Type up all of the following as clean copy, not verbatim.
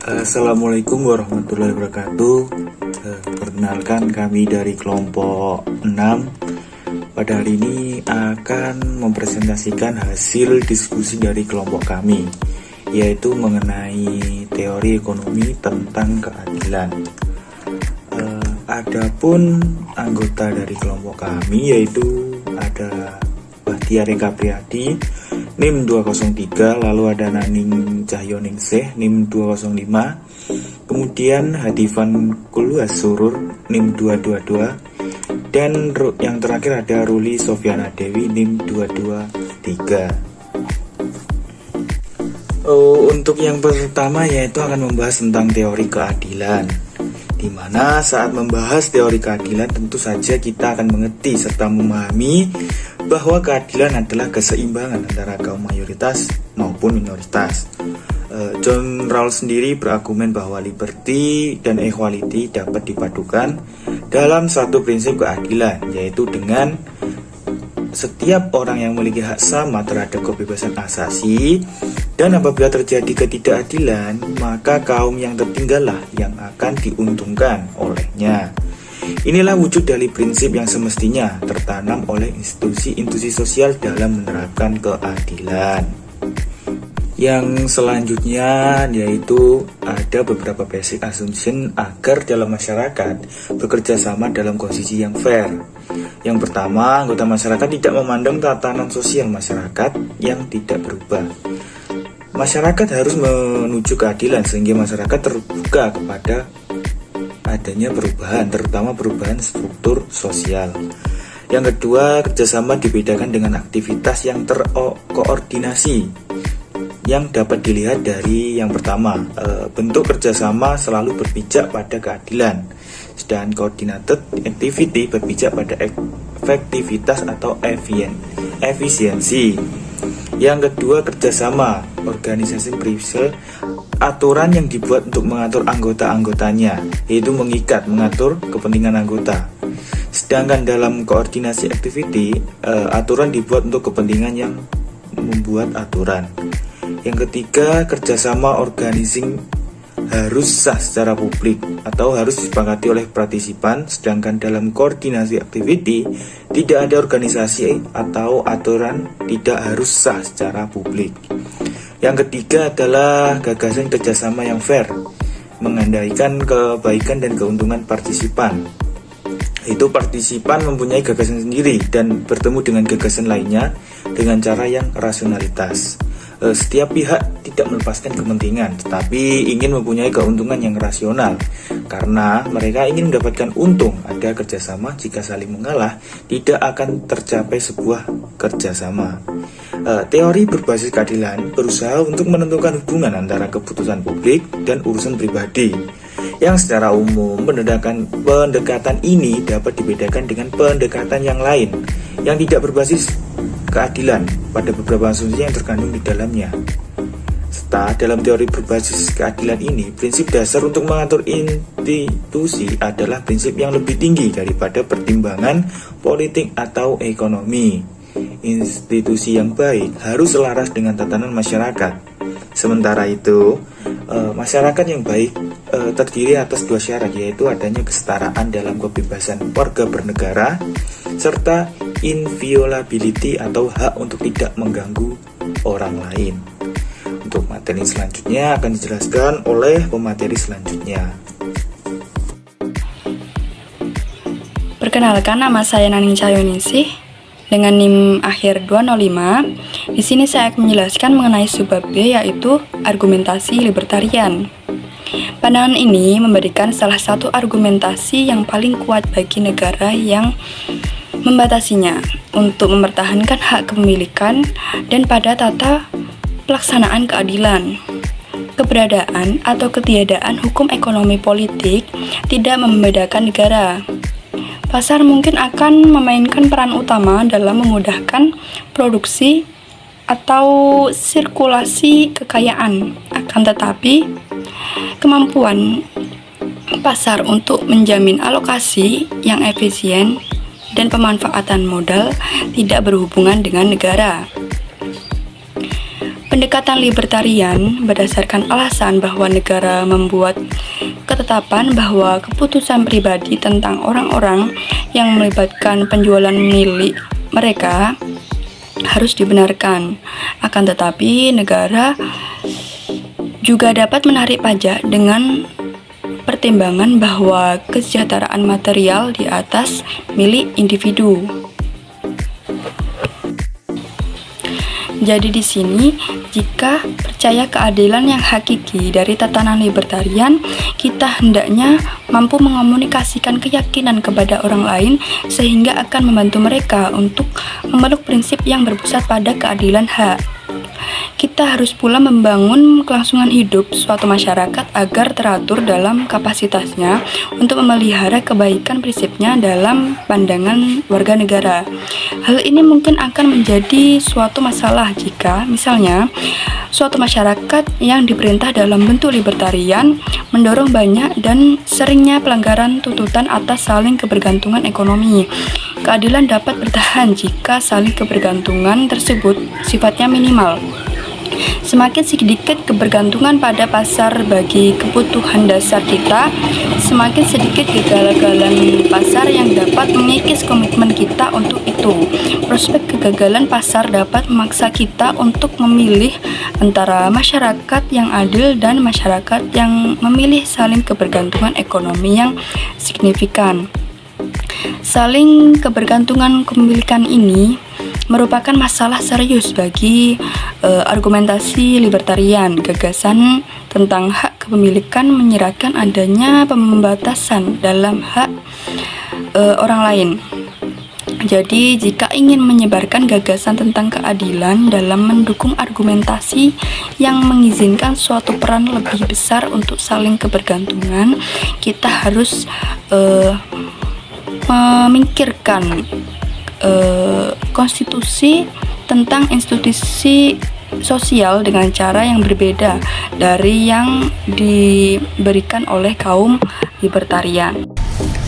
Assalamualaikum warahmatullahi wabarakatuh. Perkenalkan, kami dari kelompok 6 pada hari ini akan mempresentasikan hasil diskusi dari kelompok kami, yaitu mengenai teori ekonomi tentang keadilan. Adapun anggota dari kelompok kami yaitu ada Bahtiar Eka Priyadi NIM 203, lalu ada Naning Cahyoningsih NIM 205, kemudian Hadifan Kulwas Surur NIM 222, dan yang terakhir ada Ruli Sofiana Dewi NIM 223. Untuk yang pertama yaitu akan membahas tentang teori keadilan, di mana saat membahas teori keadilan tentu saja kita akan mengerti serta memahami bahwa keadilan adalah keseimbangan antara kaum mayoritas maupun minoritas. John Rawls sendiri berargumen bahwa liberty dan equality dapat dipadukan dalam satu prinsip keadilan, yaitu dengan setiap orang yang memiliki hak sama terhadap kebebasan asasi, dan apabila terjadi ketidakadilan, maka kaum yang tertinggallah yang akan diuntungkan olehnya. Inilah wujud dari prinsip yang semestinya tertanam oleh institusi-institusi sosial dalam menerapkan keadilan. Yang selanjutnya yaitu ada beberapa basic assumption agar dalam masyarakat bekerja sama dalam kondisi yang fair. Yang pertama, anggota masyarakat tidak memandang tatanan sosial masyarakat yang tidak berubah. Masyarakat harus menuju keadilan sehingga masyarakat terbuka kepada adanya perubahan, terutama perubahan struktur sosial. Yang kedua, kerjasama dibedakan dengan aktivitas yang terkoordinasi, yang dapat dilihat dari yang pertama, bentuk kerjasama selalu berpijak pada keadilan, sedangkan coordinated activity berpijak pada efektivitas atau efisiensi. Yang kedua, kerjasama organisasi prinsip aturan yang dibuat untuk mengatur anggota-anggotanya, yaitu mengatur kepentingan anggota. Sedangkan dalam koordinasi activity, aturan dibuat untuk kepentingan yang membuat aturan. Yang ketiga, kerjasama organizing harus sah secara publik atau harus disepakati oleh partisipan, sedangkan dalam koordinasi activity tidak ada organisasi atau aturan tidak harus sah secara publik. Yang ketiga adalah gagasan kerjasama yang fair, mengandaikan kebaikan dan keuntungan partisipan. Itu partisipan mempunyai gagasan sendiri dan bertemu dengan gagasan lainnya dengan cara yang rasionalitas. Setiap pihak tidak melepaskan kepentingan, tetapi ingin mempunyai keuntungan yang rasional. Karena mereka ingin mendapatkan untung, ada kerjasama. Jika saling mengalah, tidak akan tercapai sebuah kerjasama. Teori berbasis keadilan berusaha untuk menentukan hubungan antara keputusan publik dan urusan pribadi, yang secara umum pendekatan ini dapat dibedakan dengan pendekatan yang lain yang tidak berbasis keadilan pada beberapa asumsi yang terkandung di dalamnya. Serta dalam teori berbasis keadilan ini, prinsip dasar untuk mengatur institusi adalah prinsip yang lebih tinggi daripada pertimbangan politik atau ekonomi. Institusi yang baik harus selaras dengan tatanan masyarakat. Sementara itu, masyarakat yang baik terdiri atas dua syarat, yaitu adanya kesetaraan dalam kebebasan warga bernegara serta inviolability atau hak untuk tidak mengganggu orang lain. Untuk materi selanjutnya akan dijelaskan oleh pemateri selanjutnya. Perkenalkan, nama saya Naning Cahyoningsih dengan NIM akhir 205. Di sini saya akan menjelaskan mengenai subbab B, yaitu argumentasi libertarian. Pandangan ini memberikan salah satu argumentasi yang paling kuat bagi negara yang membatasinya untuk mempertahankan hak kepemilikan dan pada tata pelaksanaan keadilan. Keberadaan atau ketiadaan hukum ekonomi politik tidak membedakan negara. Pasar mungkin akan memainkan peran utama dalam memudahkan produksi atau sirkulasi kekayaan. Akan tetapi, kemampuan pasar untuk menjamin alokasi yang efisien dan pemanfaatan modal tidak berhubungan dengan negara. Pendekatan libertarian berdasarkan alasan bahwa negara membuat ketetapan bahwa keputusan pribadi tentang orang-orang yang melibatkan penjualan milik mereka harus dibenarkan. Akan tetapi, negara juga dapat menarik pajak dengan pertimbangan bahwa kesejahteraan material di atas milik individu. Jadi di sini, jika percaya keadilan yang hakiki dari tatanan libertarian, kita hendaknya mampu mengomunikasikan keyakinan kepada orang lain sehingga akan membantu mereka untuk memeluk prinsip yang berpusat pada keadilan hak. Kita harus pula membangun kelangsungan hidup suatu masyarakat agar teratur dalam kapasitasnya untuk memelihara kebaikan prinsipnya dalam pandangan warga negara. Hal ini mungkin akan menjadi suatu masalah jika, misalnya, suatu masyarakat yang diperintah dalam bentuk libertarian mendorong banyak dan seringnya pelanggaran tuntutan atas saling kebergantungan ekonomi. Keadilan dapat bertahan jika saling kebergantungan tersebut sifatnya minimal. Semakin sedikit kebergantungan pada pasar bagi kebutuhan dasar kita, semakin sedikit kegagalan pasar yang dapat mengikis komitmen kita untuk itu. Prospek kegagalan pasar dapat memaksa kita untuk memilih antara masyarakat yang adil dan masyarakat yang memilih saling kebergantungan ekonomi yang signifikan. Saling kebergantungan kepemilikan ini merupakan masalah serius bagi argumentasi libertarian. Gagasan tentang hak kepemilikan menyiratkan adanya pembatasan dalam hak orang lain. Jadi, jika ingin menyebarkan gagasan tentang keadilan dalam mendukung argumentasi yang mengizinkan suatu peran lebih besar untuk saling kebergantungan, kita harus memikirkan konstitusi tentang institusi sosial dengan cara yang berbeda dari yang diberikan oleh kaum libertarian.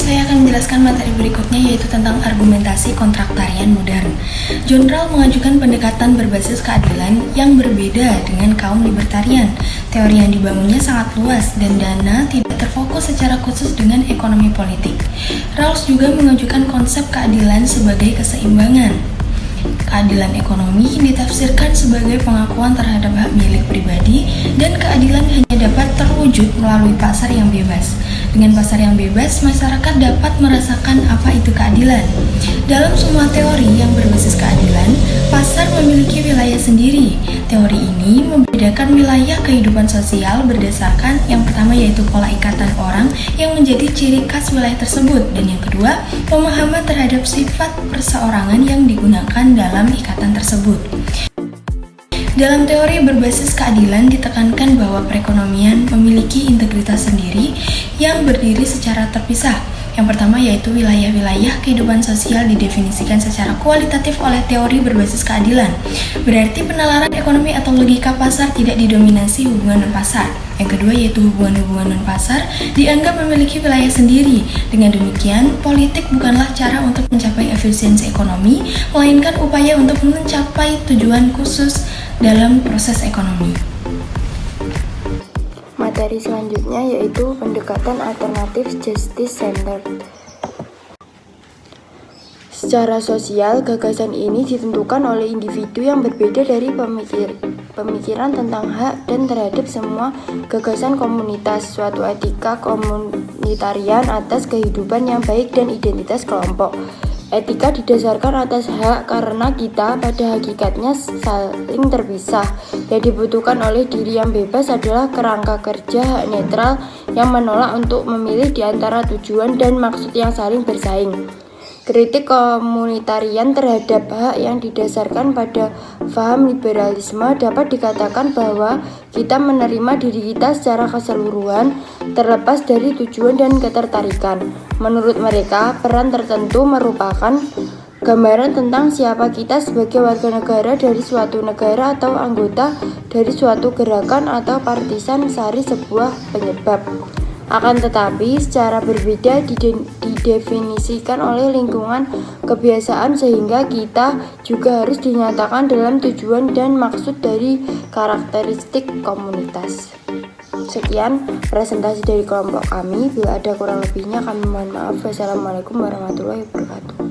Saya akan menjelaskan materi berikutnya, yaitu tentang argumentasi kontraktarian modern. John Rawls mengajukan pendekatan berbasis keadilan yang berbeda dengan kaum libertarian. Teori yang dibangunnya sangat luas dan dana tidak terfokus secara khusus dengan ekonomi politik. Rawls juga mengajukan konsep keadilan sebagai keseimbangan. Keadilan ekonomi ditafsirkan sebagai pengakuan terhadap hak milik pribadi, dan keadilan hanya dapat terwujud melalui pasar yang bebas. Dengan pasar yang bebas, masyarakat dapat merasakan apa itu keadilan. Dalam semua teori yang berbasis keadilan, pasar memiliki wilayah sendiri. Teori ini membedakan wilayah kehidupan sosial berdasarkan yang pertama yaitu pola ikatan orang yang menjadi ciri khas wilayah tersebut, dan yang kedua, pemahaman terhadap sifat perseorangan yang digunakan dalam ikatan tersebut. Dalam teori berbasis keadilan ditekankan bahwa perekonomian memiliki integritas sendiri yang berdiri secara terpisah. Yang pertama yaitu wilayah-wilayah kehidupan sosial didefinisikan secara kualitatif oleh teori berbasis keadilan. Berarti penalaran ekonomi atau logika pasar tidak didominasi hubungan non-pasar. Yang kedua yaitu hubungan-hubungan non-pasar dianggap memiliki wilayah sendiri. Dengan demikian, politik bukanlah cara untuk mencapai efisiensi ekonomi, melainkan upaya untuk mencapai tujuan khusus dalam proses ekonomi. Materi selanjutnya yaitu pendekatan alternatif justice-centered. Secara sosial, gagasan ini ditentukan oleh individu yang berbeda dari pemikiran tentang hak dan terhadap semua gagasan komunitas, suatu etika komunitarian atas kehidupan yang baik dan identitas kelompok. Etika didasarkan atas hak karena kita pada hakikatnya saling terpisah. Yang dibutuhkan oleh diri yang bebas adalah kerangka kerja hak netral yang menolak untuk memilih di antara tujuan dan maksud yang saling bersaing. Kritik komunitarian terhadap hak yang didasarkan pada paham liberalisme dapat dikatakan bahwa kita menerima diri kita secara keseluruhan terlepas dari tujuan dan ketertarikan. Menurut mereka, peran tertentu merupakan gambaran tentang siapa kita sebagai warga negara dari suatu negara atau anggota dari suatu gerakan atau partisan sari sebuah penyebab. Akan tetapi, secara berbeda didefinisikan oleh lingkungan kebiasaan sehingga kita juga harus dinyatakan dalam tujuan dan maksud dari karakteristik komunitas. Sekian presentasi dari kelompok kami. Bila ada kurang lebihnya kami mohon maaf. Wassalamualaikum warahmatullahi wabarakatuh.